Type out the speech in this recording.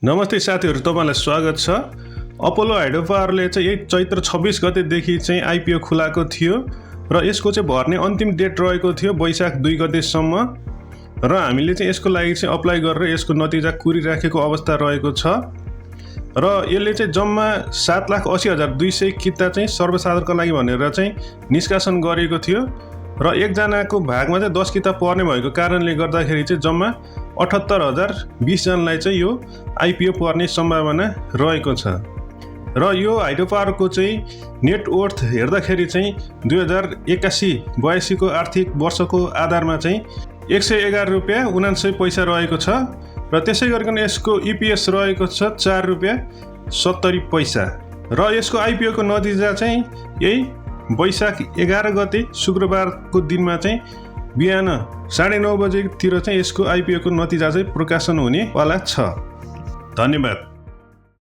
नमस्ते साथीहरु, तपाईलाई स्वागत छ। अपोलो हाइड्रो पावरले चाहिँ यही चैत्र 26 गतेदेखि चाहिँ आइपिओ खुलाएको थियो र यसको चाहिँ भर्ने अन्तिम डेट रहेको थियो वैशाख 2 गतेसम्म र हामीले चाहिँ यसको लागि चाहिँ अप्लाई गरेर यसको नतिजा कुरिराखेको अवस्था रहेको छ र यसले चाहिँ जम्मा 7,80,200 किता चाहिँ सर्वसाधारणको लागि भनेर चाहिँ निष्कासन गरेको थियो र एकजनाको भागमा चाहिँ 10 किता पर्ने भएको कारणले गर्दाखेरि चाहिँ जम्मा 78,020 जनालाई चाहिँ यो आइपिओ पर्ने सम्भावना रहेको छ र यो हाइड्रो पावरको चाहिँ नेट वर्थ हेर्दाखेरि चाहिँ 2081-82 को आर्थिक वर्षको आधारमा चाहिँ 111 रुपैयाँ 79 पैसा रहेको छ र त्यसै गरिकन यसको इपिएस रहेको छ 4 रुपैयाँ 70 पैसा र यसको आइपिओ को नतिजा चाहिँ यही वैशाख 11 गते शुक्रबारको दिनमा चाहिँ बिहान 9:30 बजेतिर चाहिँ यसको आइपिओ को नतिजा चाहिँ प्रकाशन हुने वाला छ। धन्यवाद।